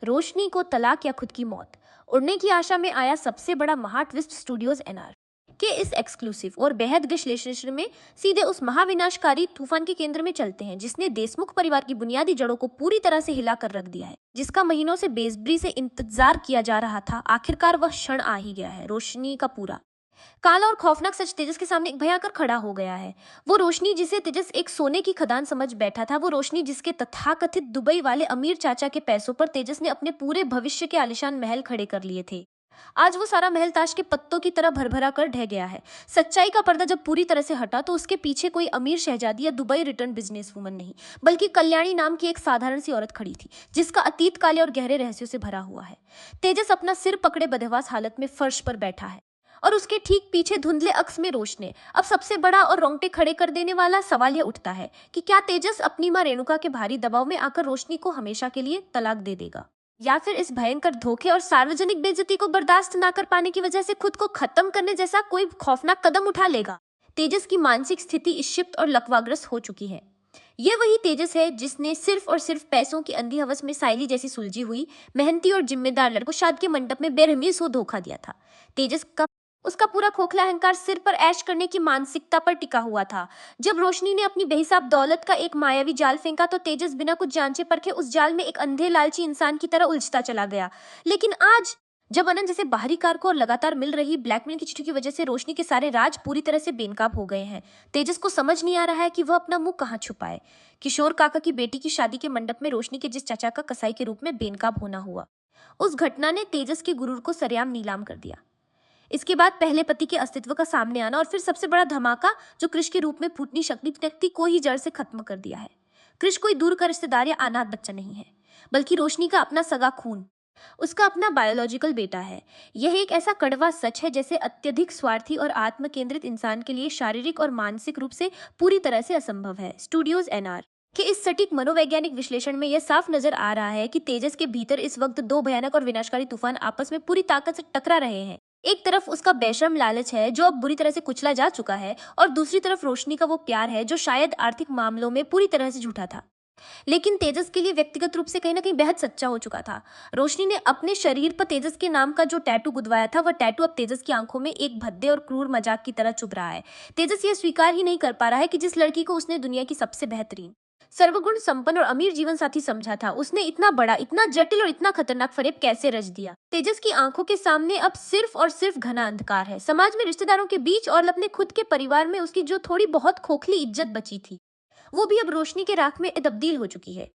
रोशनी को तलाक या खुद की मौत, उड़ने की आशा में आया सबसे बड़ा महा ट्विस्ट स्टूडियोज एनआर के इस एक्सक्लूसिव और बेहद विश्लेषण में सीधे उस महाविनाशकारी तूफान के केंद्र में चलते हैं जिसने देशमुख परिवार की बुनियादी जड़ों को पूरी तरह से हिला कर रख दिया है, जिसका महीनों से बेसब्री से इंतजार किया जा रहा था। आखिरकार वह क्षण आ ही गया है। रोशनी का पूरा काला और खौफनाक सच तेजस के सामने एक भयंकर खड़ा हो गया है। वो रोशनी जिसे तेजस एक सोने की खदान समझ बैठा था, वो रोशनी जिसके तथाकथित दुबई वाले अमीर चाचा के पैसों पर तेजस ने अपने पूरे भविष्य के आलीशान महल खड़े कर लिए थे, आज वो सारा महल ताश के पत्तों की तरह भरभरा कर ढह गया है। सच्चाई का पर्दा जब पूरी तरह से हटा तो उसके पीछे कोई अमीर शहजादी या दुबई रिटर्न बिजनेस वुमन नहीं, बल्कि कल्याणी नाम की एक साधारण सी औरत खड़ी थी, जिसका अतीत काले और गहरे रहस्यों से भरा हुआ है। तेजस अपना सिर पकड़े बदहवास हालत में फर्श पर बैठा है और उसके ठीक पीछे धुंधले अक्स में रोशनी। अब सबसे बड़ा और रोंगटे खड़े कर देने वाला सवाल यह उठता है कि क्या तेजस अपनी मां रेणुका के भारी दबाव में आकर रोशनी को हमेशा के लिए तलाक दे देगा, या फिर इस भयंकर धोखे और सार्वजनिक बेइज्जती को बर्दाश्त ना कर पाने की वजह से खुद को खत्म करने जैसा कोई खौफनाक कदम उठा लेगा। तेजस की मानसिक स्थिति इस क्षिप्त और लकवाग्रस्त हो चुकी है। ये वही तेजस है जिसने सिर्फ और सिर्फ पैसों की अंधी हवस में साइली जैसी सुलझी हुई मेहनती और जिम्मेदार लड़को शादी के मंडप में बेरहमी से धोखा दिया था। तेजस का उसका पूरा खोखला अहंकार सिर पर ऐश करने की मानसिकता पर टिका हुआ था। जब रोशनी ने अपनी बेहिसाब दौलत का एक मायावी जाल फेंका तो तेजस बिना कुछ जांचे परखे उस जाल में एक अंधे लालची इंसान की तरह उलझता चला गया। लेकिन आज जब अनंत जैसे बाहरी कारकों और लगातार मिल रही ब्लैकमेल की चिट्ठी की वजह से रोशनी के सारे राज पूरी तरह से बेनकाब हो गए हैं, तेजस को समझ नहीं आ रहा है कि वह अपना मुंह कहाँ छुपाए। किशोर काका की बेटी की शादी के मंडप में रोशनी के जिस चाचा का कसाई के रूप में बेनकाब होना हुआ, उस घटना ने तेजस के गुरूर को सरेआम नीलाम कर दिया। इसके बाद पहले पति के अस्तित्व का सामने आना और फिर सबसे बड़ा धमाका जो कृष के रूप में फूटनी शक्ति को ही जड़ से खत्म कर दिया है। कृष कोई दूर का रिश्तेदार या अनाथ बच्चा नहीं है, बल्कि रोशनी का अपना सगा खून, उसका अपना बायोलॉजिकल बेटा है। यह एक ऐसा कड़वा सच है जैसे अत्यधिक स्वार्थी और आत्मकेंद्रित इंसान के लिए शारीरिक और मानसिक रूप से पूरी तरह से असंभव है। स्टूडियोज एनआर के इस सटीक मनोवैज्ञानिक विश्लेषण में यह साफ नजर आ रहा है कि तेजस के भीतर इस वक्त दो भयानक और विनाशकारी तूफान आपस में पूरी ताकत से टकरा रहे हैं। एक तरफ उसका बेशर्म लालच है जो अब बुरी तरह से कुचला जा चुका है, और दूसरी तरफ रोशनी का वो प्यार है जो शायद आर्थिक मामलों में पूरी तरह से झूठा था, लेकिन तेजस के लिए व्यक्तिगत रूप से कहीं ना कहीं बेहद सच्चा हो चुका था। रोशनी ने अपने शरीर पर तेजस के नाम का जो टैटू गुदवाया था, वह टैटू अब तेजस की आंखों में एक भद्दे और क्रूर मजाक की तरह चुभ रहा है। तेजस ये स्वीकार ही नहीं कर पा रहा है कि जिस लड़की को उसने दुनिया की सबसे बेहतरीन, सर्वगुण संपन्न और अमीर जीवन साथी समझा था, उसने इतना बड़ा, इतना जटिल और इतना खतरनाक फरेब कैसे रच दिया। तेजस की आंखों के सामने अब सिर्फ और सिर्फ घना अंधकार है। समाज में, रिश्तेदारों के बीच और अपने खुद के परिवार में उसकी जो थोड़ी बहुत खोखली इज्जत बची थी, वो भी अब रोशनी के राख में तब्दील हो चुकी है।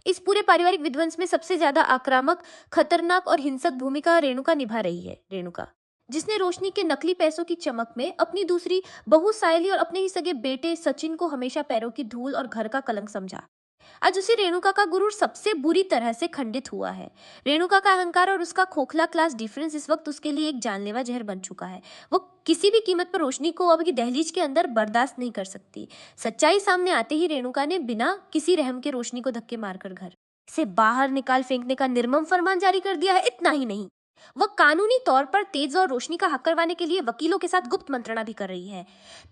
इस पूरे पारिवारिक विध्वंस में सबसे ज्यादा आक्रामक, खतरनाक और हिंसक भूमिका रेणुका निभा रही है। रेणुका, जिसने रोशनी के नकली पैसों की चमक में अपनी दूसरी बहू सायली और अपने ही सगे बेटे सचिन को हमेशा पैरों की धूल और घर का कलंक समझा। आज उसी रेणुका का गुरूर सबसे बुरी तरह से खंडित हुआ है। रेणुका का अहंकार और उसका खोखला क्लास डिफरेंस इस वक्त उसके लिए एक जानलेवा जहर बन चुका है। वो किसी भी कीमत पर रोशनी को अब की दहलीज के अंदर बर्दाश्त नहीं कर सकती। सच्चाई सामने आते ही रेणुका ने बिना किसी रहम के रोशनी को धक्के मारकर घर से बाहर निकाल फेंकने का निर्मम फरमान जारी कर दिया है। इतना ही नहीं, वह कानूनी तौर पर तेज और रोशनी का हक करवाने के लिए वकीलों के साथ गुप्त मंत्रणा भी कर रही है।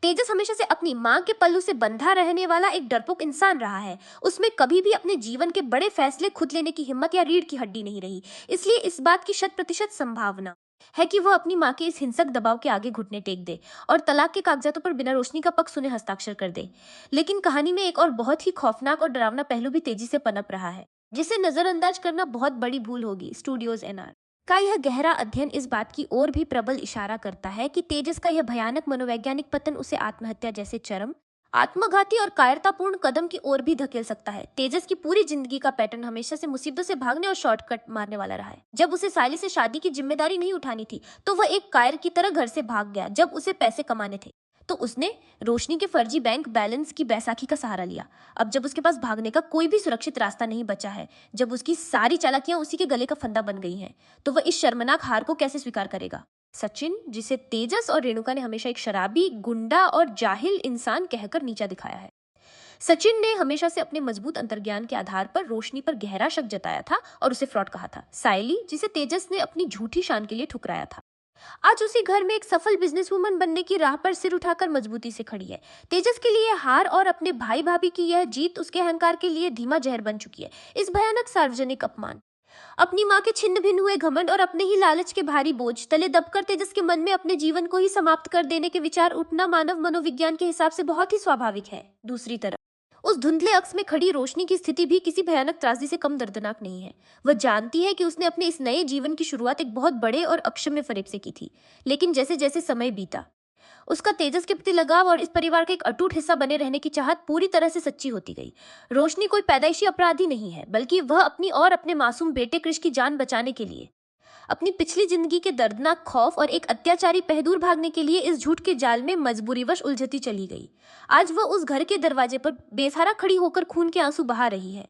तेजस हमेशा से अपनी मां के पल्लू से बंधा रहने वाला एक डरपोक इंसान रहा है। उसमें कभी भी अपने जीवन के बड़े फैसले खुद लेने की हिम्मत या रीढ़ की हड्डी नहीं रही। इसलिए इस बात की 100% संभावना है कि वह अपनी मां के इस हिंसक दबाव के आगे घुटने टेक दे और तलाक के कागजातों पर बिना रोशनी का पक्ष सुने हस्ताक्षर कर दे। लेकिन कहानी में एक और बहुत ही खौफनाक और डरावना पहलू भी तेजी से पनप रहा है, जिसे नजरअंदाज करना बहुत बड़ी भूल होगी। स्टूडियोज एनआर का यह गहरा अध्ययन इस बात की ओर भी प्रबल इशारा करता है कि तेजस का यह भयानक मनोवैज्ञानिक पतन उसे आत्महत्या जैसे चरम, आत्मघाती और कायरतापूर्ण कदम की ओर भी धकेल सकता है। तेजस की पूरी जिंदगी का पैटर्न हमेशा से मुसीबतों से भागने और शॉर्टकट मारने वाला रहा है। जब उसे साली से शादी की जिम्मेदारी नहीं उठानी थी तो वह एक कायर की तरह घर से भाग गया। जब उसे पैसे कमाने थे तो उसने रोशनी के फर्जी बैंक बैलेंस की बैसाखी का सहारा लिया। अब जब उसके पास भागने का कोई भी सुरक्षित रास्ता नहीं बचा है, जब उसकी सारी चालाकियां उसी के गले का फंदा बन गई हैं, तो वह इस शर्मनाक हार को कैसे स्वीकार करेगा। सचिन, जिसे तेजस और रेणुका ने हमेशा एक शराबी, गुंडा और जाहिल इंसान कहकर नीचा दिखाया है, सचिन ने हमेशा से अपने मजबूत अंतर्ज्ञान के आधार पर रोशनी पर गहरा शक जताया था और उसे फ्रॉड कहा था। सायली, जिसे तेजस ने अपनी झूठी शान के लिए ठुकराया था, आज उसी घर में एक सफल बिजनेसवुमन बनने की राह पर सिर उठाकर मजबूती से खड़ी है। तेजस के लिए हार और अपने भाई भाभी की यह जीत उसके अहंकार के लिए धीमा जहर बन चुकी है। इस भयानक सार्वजनिक अपमान अपनी माँ के छिन्न भिन्न हुए घमंड और अपने ही लालच के भारी बोझ तले दबकर तेजस के मन में अपने जीवन को ही समाप्त कर देने के विचार उठना मानव मनोविज्ञान के हिसाब से बहुत ही स्वाभाविक है। दूसरी तरफ उस धुंधले अक्स में खड़ी रोशनी की स्थिति भी किसी भयानक त्रासदी से कम दर्दनाक नहीं है। वह जानती है कि उसने अपने इस नए जीवन की शुरुआत एक बहुत बड़े और अक्षम्य फरेब से की थी, लेकिन जैसे जैसे समय बीता उसका तेजस के प्रति लगाव और इस परिवार का एक अटूट हिस्सा बने रहने की चाहत पूरी तरह से सच्ची होती गई। रोशनी कोई पैदाइशी अपराधी नहीं है, बल्कि वह अपनी और अपने मासूम बेटे कृष की जान बचाने के लिए, अपनी पिछली जिंदगी के दर्दनाक खौफ और एक अत्याचारी पहदूर भागने के लिए इस झूठ के जाल में मजबूरीवश उलझती चली गई। आज वह उस घर के दरवाजे पर बेसहारा खड़ी होकर खून के आंसू बहा रही है,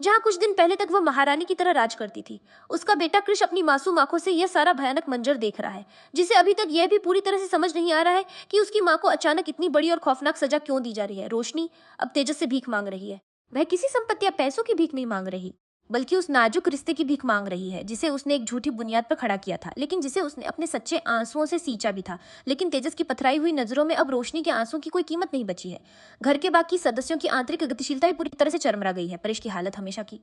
जहाँ कुछ दिन पहले तक वह महारानी की तरह राज करती थी। उसका बेटा कृष अपनी मासूम आंखों से यह सारा भयानक मंजर देख रहा है, जिसे अभी तक यह भी पूरी तरह से समझ नहीं आ रहा है कि उसकी माँ को अचानक इतनी बड़ी और खौफनाक सजा क्यों दी जा रही है। रोशनी अब तेजस से भीख मांग रही है। वह किसी संपत्ति या पैसों की भीख नहीं मांग रही, बल्कि उस नाजुक रिश्ते की भीख मांग रही है, जिसे उसने एक झूठी बुनियाद पर खड़ा किया था, लेकिन जिसे उसने अपने सच्चे आंसुओं से सींचा भी था। लेकिन तेजस की पथराई हुई नजरों में अब रोशनी के आंसुओं की कोई कीमत नहीं बची है। घर के बाकी सदस्यों की आंतरिक गतिशीलता भी पूरी तरह से चरमरा गई है। परेश की हालत हमेशा की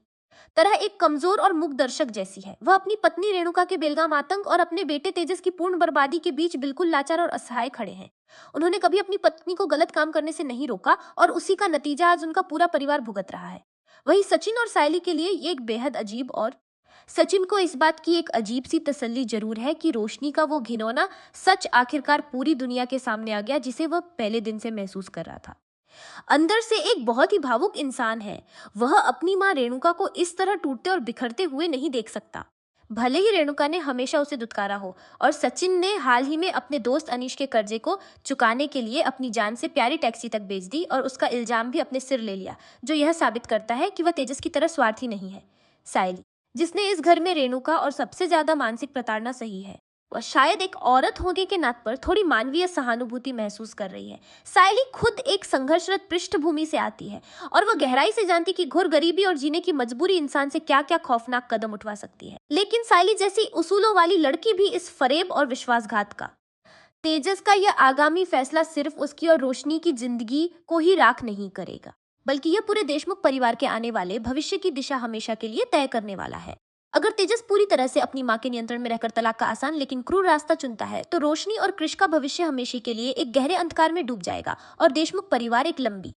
तरह एक कमजोर और मूक दर्शक जैसी है। वह अपनी पत्नी रेणुका के बेलगाम आतंक और अपने बेटे तेजस की पूर्ण बर्बादी के बीच बिल्कुल लाचार और असहाय खड़े हैं। उन्होंने कभी अपनी पत्नी को गलत काम करने से नहीं रोका और उसी का नतीजा आज उनका पूरा परिवार भुगत रहा है। वही सचिन और सायली के लिए ये एक बेहद अजीब और सचिन को इस बात की एक अजीब सी तसल्ली जरूर है कि रोशनी का वो घिनौना सच आखिरकार पूरी दुनिया के सामने आ गया, जिसे वह पहले दिन से महसूस कर रहा था। अंदर से एक बहुत ही भावुक इंसान है। वह अपनी माँ रेणुका को इस तरह टूटते और बिखरते हुए नहीं देख सकता। भले ही रेणुका ने हमेशा उसे दुत्कारा हो और सचिन ने हाल ही में अपने दोस्त अनीश के कर्जे को चुकाने के लिए अपनी जान से प्यारी टैक्सी तक बेच दी और उसका इल्जाम भी अपने सिर ले लिया, जो यह साबित करता है कि वह तेजस की तरह स्वार्थी नहीं है। सायली, जिसने इस घर में रेणुका और सबसे ज्यादा मानसिक प्रताड़ना सही है, वह शायद एक औरत होने के नाते पर थोड़ी मानवीय सहानुभूति महसूस कर रही है। सायली खुद एक संघर्षरत पृष्ठभूमि से आती है और वह गहराई से जानती कि घोर गरीबी और जीने की मजबूरी इंसान से क्या क्या खौफनाक कदम उठवा सकती है। लेकिन सायली जैसी उसूलों वाली लड़की भी इस फरेब और विश्वासघात का तेजस का यह आगामी फैसला सिर्फ उसकी और रोशनी की जिंदगी को ही राख नहीं करेगा, बल्कि यह पूरे देशमुख परिवार के आने वाले भविष्य की दिशा हमेशा के लिए तय करने वाला है। अगर तेजस पूरी तरह से अपनी मां के नियंत्रण में रहकर तलाक का आसान लेकिन क्रूर रास्ता चुनता है, तो रोशनी और कृष का भविष्य हमेशा के लिए एक गहरे अंधकार में डूब जाएगा और देशमुख परिवार एक लंबी,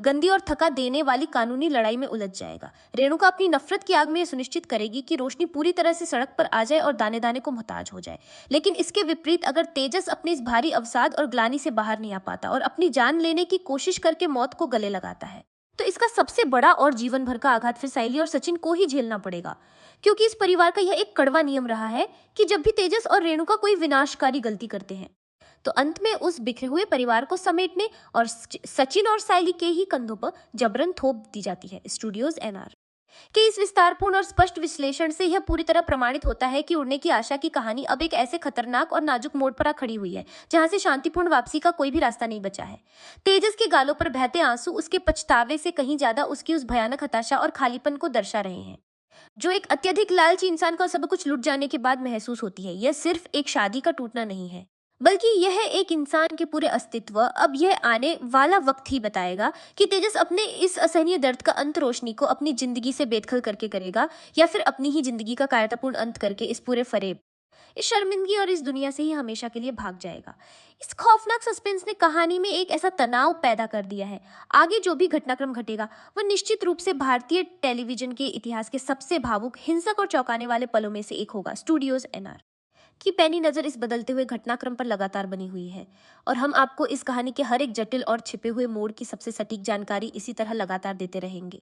गंदी और थका देने वाली कानूनी लड़ाई में उलझ जाएगा। रेणुका अपनी नफरत की आग में यह सुनिश्चित करेगी कि रोशनी पूरी तरह से सड़क पर आ जाए और दाने दाने को मोहताज हो जाए। लेकिन इसके विपरीत अगर तेजस अपने इस भारी अवसाद और ग्लानि से बाहर नहीं आ पाता और अपनी जान लेने की कोशिश करके मौत को गले लगाता है, तो इसका सबसे बड़ा और जीवन भर का आघात फिर सायली और सचिन को ही झेलना पड़ेगा। क्योंकि इस परिवार का यह एक कड़वा नियम रहा है कि जब भी तेजस और रेणुका कोई विनाशकारी गलती करते हैं, तो अंत में उस बिखरे हुए परिवार को समेटने और सचिन और सायली के ही कंधों पर जबरन थोप दी जाती है। स्टूडियोज एनआर के इस विस्तारपूर्ण और स्पष्ट विश्लेषण से यह पूरी तरह प्रमाणित होता है कि उड़ने की आशा की कहानी अब एक ऐसे खतरनाक और नाजुक मोड़ पर आ खड़ी हुई है, जहां से शांतिपूर्ण वापसी का कोई भी रास्ता नहीं बचा है। तेजस के गालों पर बहते आंसू उसके पछतावे से कहीं ज्यादा उसकी उस भयानक हताशा और खालीपन को दर्शा रहे हैं, जो एक अत्यधिक लालची इंसान को सब कुछ लुट जाने के बाद महसूस होती है। यह सिर्फ एक शादी का टूटना नहीं है, बल्कि यह एक इंसान के पूरे अस्तित्व। अब यह आने वाला वक्त ही बताएगा कि तेजस अपने इस असहनीय दर्द का अंत रोशनी को अपनी जिंदगी से बेदखल करके करेगा, या फिर अपनी ही जिंदगी का कायरतापूर्ण अंत करके इस पूरे फरेब, इस शर्मिंदगी और इस दुनिया से ही हमेशा के लिए भाग जाएगा। इस खौफनाक सस्पेंस ने कहानी में एक ऐसा तनाव पैदा कर दिया है। आगे जो भी घटनाक्रम घटेगा वह निश्चित रूप से भारतीय टेलीविजन के इतिहास के सबसे भावुक, हिंसक और चौंकाने वाले पलों में से एक होगा। स्टूडियोज एनआर की पैनी नजर इस बदलते हुए घटनाक्रम पर लगातार बनी हुई है और हम आपको इस कहानी के हर एक जटिल और छिपे हुए मोड़ की सबसे सटीक जानकारी इसी तरह लगातार देते रहेंगे।